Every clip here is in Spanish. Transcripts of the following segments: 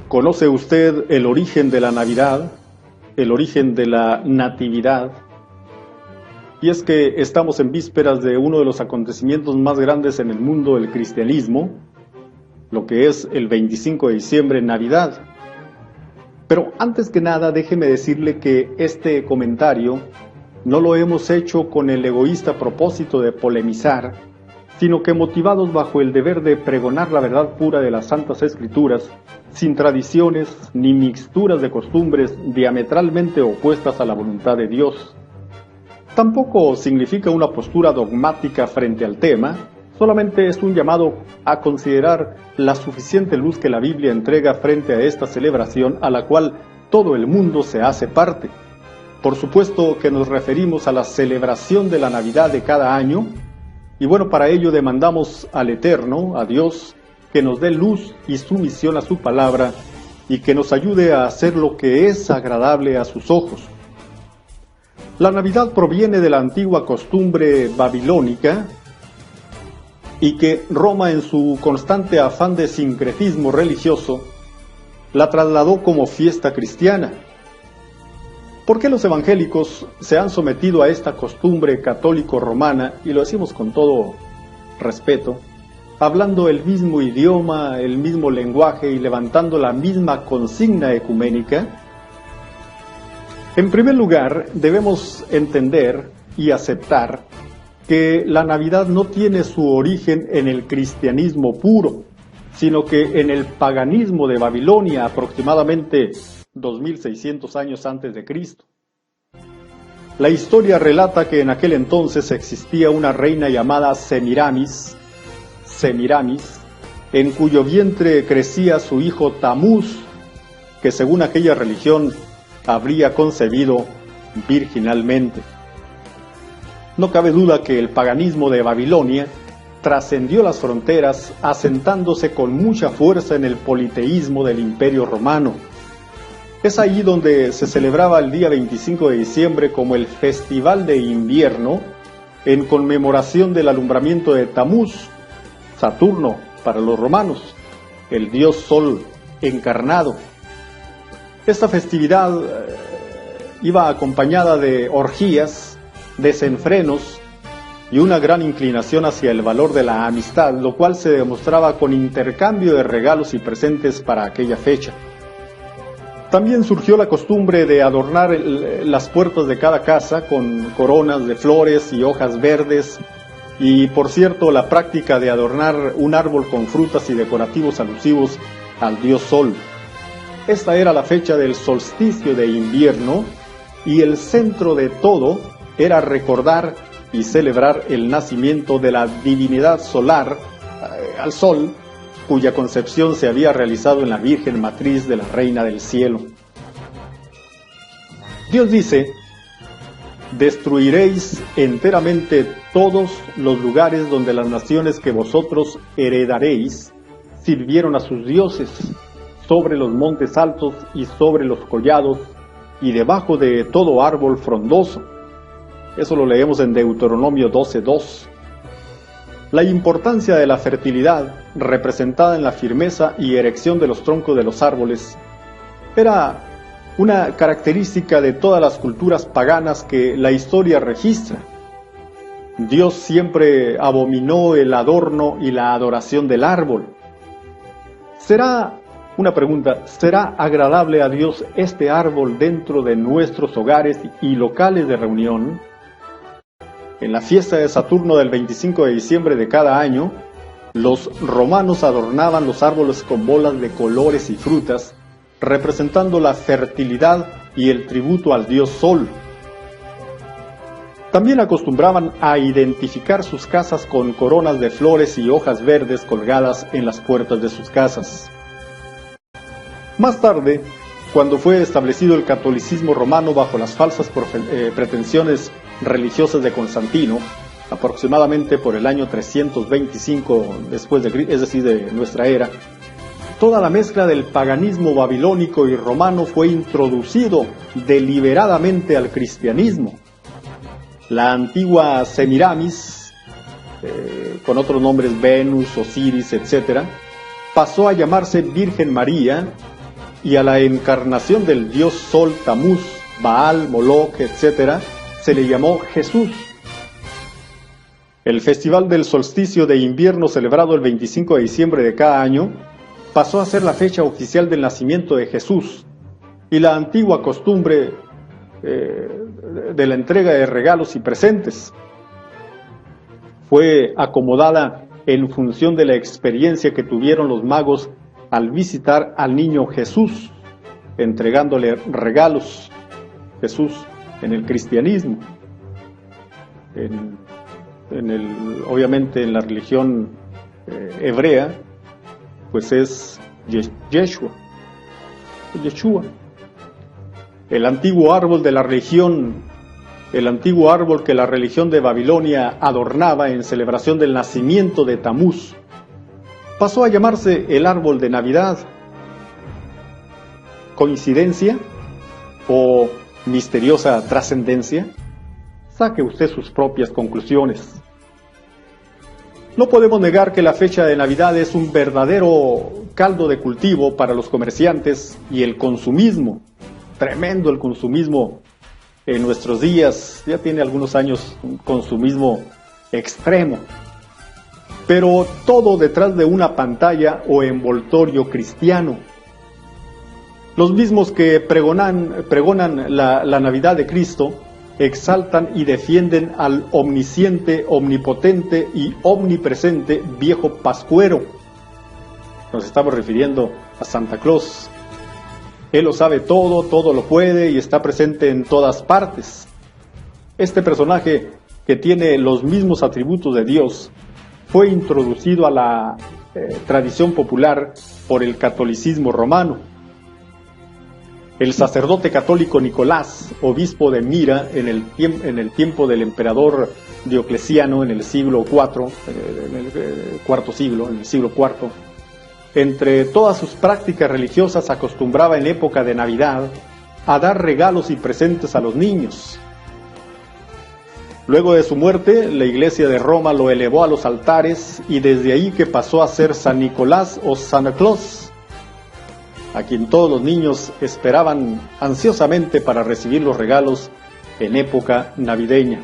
¿Conoce usted el origen de la Navidad? ¿El origen de la Natividad? Y es que estamos en vísperas de uno de los acontecimientos más grandes en el mundo del cristianismo, lo que es el 25 de diciembre, Navidad. Pero antes que nada, déjeme decirle que este comentario no lo hemos hecho con el egoísta propósito de polemizar, sino que motivados bajo el deber de pregonar la verdad pura de las Santas Escrituras, sin tradiciones ni mixturas de costumbres diametralmente opuestas a la voluntad de Dios. Tampoco significa una postura dogmática frente al tema, solamente es un llamado a considerar la suficiente luz que la Biblia entrega frente a esta celebración a la cual todo el mundo se hace parte. Por supuesto que nos referimos a la celebración de la Navidad de cada año, y bueno, para ello demandamos al Eterno, a Dios, que nos dé luz y sumisión a su palabra, y que nos ayude a hacer lo que es agradable a sus ojos. La Navidad proviene de la antigua costumbre babilónica, y que Roma, en su constante afán de sincretismo religioso, la trasladó como fiesta cristiana. ¿Por qué los evangélicos se han sometido a esta costumbre católico-romana, y lo decimos con todo respeto, hablando el mismo idioma, el mismo lenguaje y levantando la misma consigna ecuménica? En primer lugar, debemos entender y aceptar que la Navidad no tiene su origen en el cristianismo puro, sino que en el paganismo de Babilonia, aproximadamente 2600 años antes de Cristo. La historia relata que en aquel entonces existía una reina llamada Semiramis, en cuyo vientre crecía su hijo Tamuz, que según aquella religión habría concebido virginalmente. No cabe duda que el paganismo de Babilonia trascendió las fronteras, asentándose con mucha fuerza en el politeísmo del Imperio Romano. Es ahí donde se celebraba el día 25 de diciembre como el Festival de Invierno, en conmemoración del alumbramiento de Tamuz, Saturno para los romanos, el dios Sol encarnado. Esta festividad iba acompañada de orgías, desenfrenos y una gran inclinación hacia el valor de la amistad, lo cual se demostraba con intercambio de regalos y presentes para aquella fecha. También surgió la costumbre de adornar las puertas de cada casa con coronas de flores y hojas verdes, y por cierto la práctica de adornar un árbol con frutas y decorativos alusivos al dios Sol. Esta era la fecha del solsticio de invierno, y el centro de todo era recordar y celebrar el nacimiento de la divinidad solar, al sol, cuya concepción se había realizado en la Virgen Matriz de la Reina del Cielo. Dios dice: destruiréis enteramente todos los lugares donde las naciones que vosotros heredaréis sirvieron a sus dioses, sobre los montes altos y sobre los collados, y debajo de todo árbol frondoso. Eso lo leemos en Deuteronomio 12:2. La importancia de la fertilidad, representada en la firmeza y erección de los troncos de los árboles, era una característica de todas las culturas paganas que la historia registra. Dios siempre abominó el adorno y la adoración del árbol. Una pregunta: ¿será agradable a Dios este árbol dentro de nuestros hogares y locales de reunión? En la fiesta de Saturno del 25 de diciembre de cada año, los romanos adornaban los árboles con bolas de colores y frutas, representando la fertilidad y el tributo al dios Sol. También acostumbraban a identificar sus casas con coronas de flores y hojas verdes colgadas en las puertas de sus casas. Más tarde, cuando fue establecido el catolicismo romano bajo las falsas pretensiones religiosas de Constantino, aproximadamente por el año 325 después de Cristo, es decir, de nuestra era, toda la mezcla del paganismo babilónico y romano fue introducido deliberadamente al cristianismo. La antigua Semiramis, con otros nombres Venus, Osiris, etc., pasó a llamarse Virgen María, y a la encarnación del dios Sol, Tamuz, Baal, Moloch, etc., se le llamó Jesús. El festival del solsticio de invierno, celebrado el 25 de diciembre de cada año, pasó a ser la fecha oficial del nacimiento de Jesús, y la antigua costumbre de la entrega de regalos y presentes fue acomodada en función de la experiencia que tuvieron los magos al visitar al niño Jesús, entregándole regalos. Jesús en el cristianismo, obviamente en la religión hebrea, pues es Yeshua. El antiguo árbol de la religión, el antiguo árbol que la religión de Babilonia adornaba en celebración del nacimiento de Tamuz, pasó a llamarse el árbol de Navidad. ¿Coincidencia o misteriosa trascendencia? Saque usted sus propias conclusiones. No podemos negar que la fecha de Navidad es un verdadero caldo de cultivo para los comerciantes y el consumismo. Tremendo el consumismo en nuestros días, ya tiene algunos años un consumismo extremo. Pero todo detrás de una pantalla o envoltorio cristiano. Los mismos que pregonan la Navidad de Cristo exaltan y defienden al omnisciente, omnipotente y omnipresente viejo pascuero. Nos estamos refiriendo a Santa Claus. Él lo sabe todo, todo lo puede y está presente en todas partes. Este personaje, que tiene los mismos atributos de Dios, fue introducido a la tradición popular por el catolicismo romano. El sacerdote católico Nicolás, obispo de Mira en el tiempo del emperador Diocleciano en el siglo IV, en el cuarto siglo, en el siglo IV, entre todas sus prácticas religiosas acostumbraba en época de Navidad a dar regalos y presentes a los niños. Luego de su muerte, la Iglesia de Roma lo elevó a los altares y desde ahí que pasó a ser San Nicolás o Santa Claus, a quien todos los niños esperaban ansiosamente para recibir los regalos en época navideña.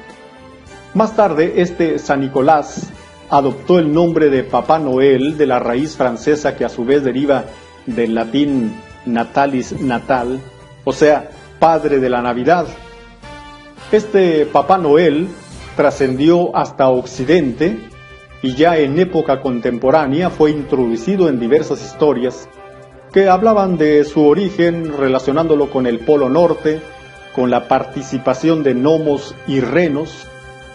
Más tarde, este San Nicolás adoptó el nombre de Papá Noel, de la raíz francesa que a su vez deriva del latín natalis, natal, o sea, padre de la Navidad. Este Papá Noel trascendió hasta Occidente y ya en época contemporánea fue introducido en diversas historias que hablaban de su origen relacionándolo con el Polo Norte, con la participación de gnomos y renos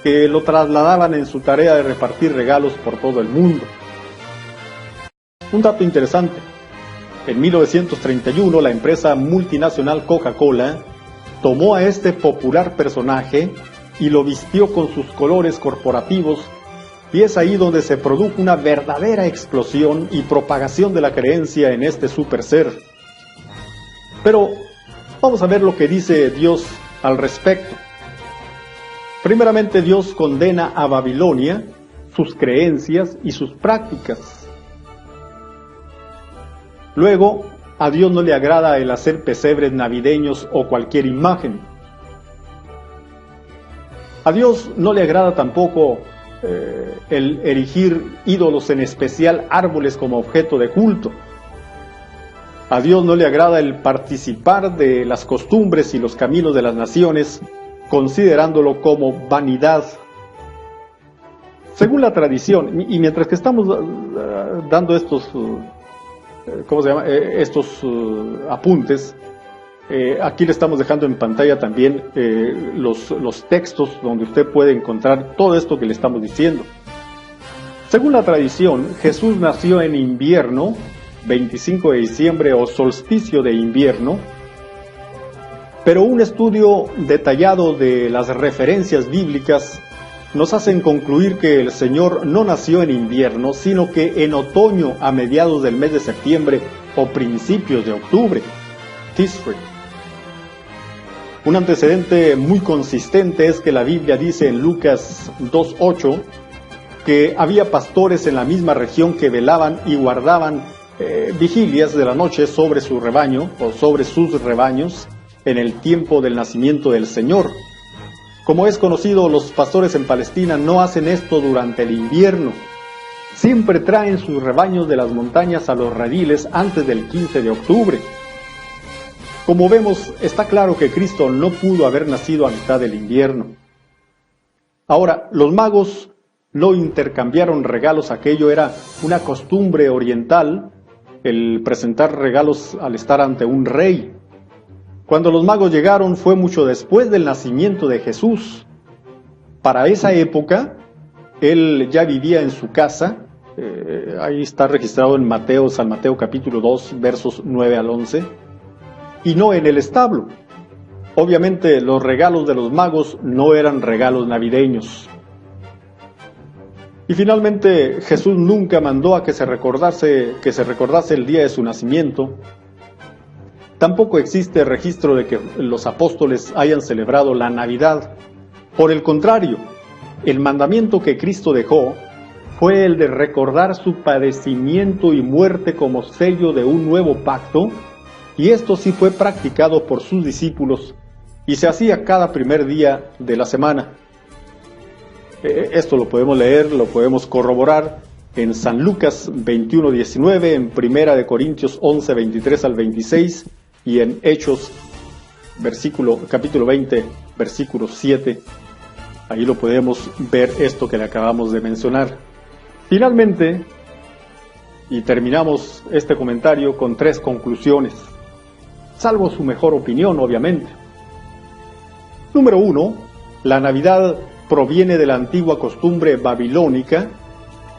que lo trasladaban en su tarea de repartir regalos por todo el mundo. Un dato interesante: en 1931 la empresa multinacional Coca-Cola tomó a este popular personaje y lo vistió con sus colores corporativos, y es ahí donde se produjo una verdadera explosión y propagación de la creencia en este super ser. Pero vamos a ver lo que dice Dios al respecto. Primeramente, Dios condena a Babilonia, sus creencias y sus prácticas. Luego, a Dios no le agrada el hacer pesebres navideños o cualquier imagen. A Dios no le agrada tampoco el erigir ídolos, en especial árboles, como objeto de culto. A Dios no le agrada el participar de las costumbres y los caminos de las naciones, considerándolo como vanidad. Según la tradición, y mientras que estamos dando estos apuntes, aquí le estamos dejando en pantalla también los textos donde usted puede encontrar todo esto que le estamos diciendo. Según la tradición, Jesús nació en invierno, 25 de diciembre o solsticio de invierno, pero un estudio detallado de las referencias bíblicas nos hacen concluir que el Señor no nació en invierno, sino que en otoño, a mediados del mes de septiembre o principios de octubre, Tishrei. Un antecedente muy consistente es que la Biblia dice en Lucas 2:8 que había pastores en la misma región que velaban y guardaban vigilias de la noche sobre su rebaño o sobre sus rebaños en el tiempo del nacimiento del Señor. Como es conocido, los pastores en Palestina no hacen esto durante el invierno. Siempre traen sus rebaños de las montañas a los rediles antes del 15 de octubre. Como vemos, está claro que Cristo no pudo haber nacido a mitad del invierno. Ahora, los magos no intercambiaron regalos, aquello era una costumbre oriental, el presentar regalos al estar ante un rey. Cuando los magos llegaron fue mucho después del nacimiento de Jesús. Para esa época, él ya vivía en su casa, ahí está registrado en San Mateo capítulo 2, versos 9 al 11, y no en el establo. Obviamente los regalos de los magos no eran regalos navideños. Y finalmente Jesús nunca mandó a que se recordase el día de su nacimiento. Tampoco existe registro de que los apóstoles hayan celebrado la Navidad. Por el contrario, el mandamiento que Cristo dejó fue el de recordar su padecimiento y muerte como sello de un nuevo pacto, y esto sí fue practicado por sus discípulos y se hacía cada primer día de la semana. Esto lo podemos leer, lo podemos corroborar en San Lucas 21:19, en Primera de Corintios 11:23 al 26 y en Hechos capítulo 20, versículo 7. Ahí lo podemos ver esto que le acabamos de mencionar. Finalmente, y terminamos este comentario con 3 conclusiones, salvo su mejor opinión, obviamente. Número 1, la Navidad proviene de la antigua costumbre babilónica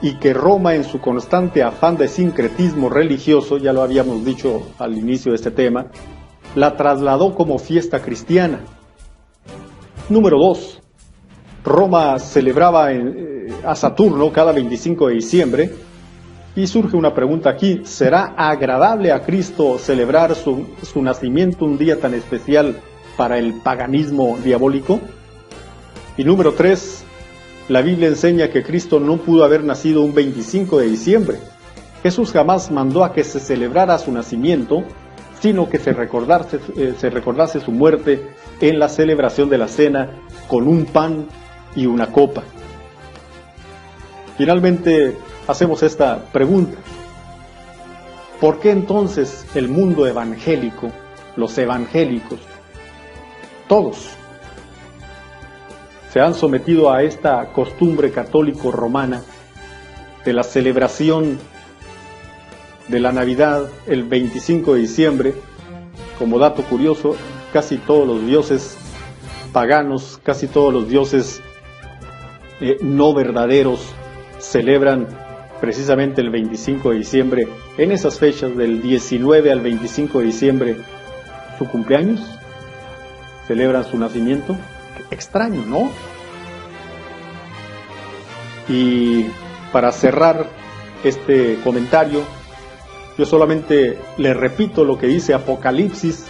y que Roma, en su constante afán de sincretismo religioso, ya lo habíamos dicho al inicio de este tema, la trasladó como fiesta cristiana. Número 2, Roma celebraba a Saturno cada 25 de diciembre, y surge una pregunta aquí: ¿será agradable a Cristo celebrar su nacimiento un día tan especial para el paganismo diabólico? Y número 3, la Biblia enseña que Cristo no pudo haber nacido un 25 de diciembre. Jesús jamás mandó a que se celebrara su nacimiento, sino que se recordase su muerte en la celebración de la cena con un pan y una copa. Finalmente, hacemos esta pregunta: ¿por qué entonces el mundo evangélico, los evangélicos, todos, se han sometido a esta costumbre católico-romana de la celebración de la Navidad el 25 de diciembre? Como dato curioso, casi todos los dioses paganos, casi todos los dioses no verdaderos celebran precisamente el 25 de diciembre, en esas fechas del 19 al 25 de diciembre, su cumpleaños, celebran su nacimiento. Extraño, ¿no? Y para cerrar este comentario, yo solamente le repito lo que dice Apocalipsis,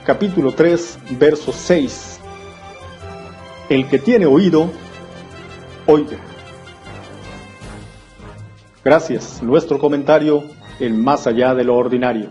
capítulo 3, verso 6. El que tiene oído, oiga. Gracias. Nuestro comentario en Más allá de lo ordinario.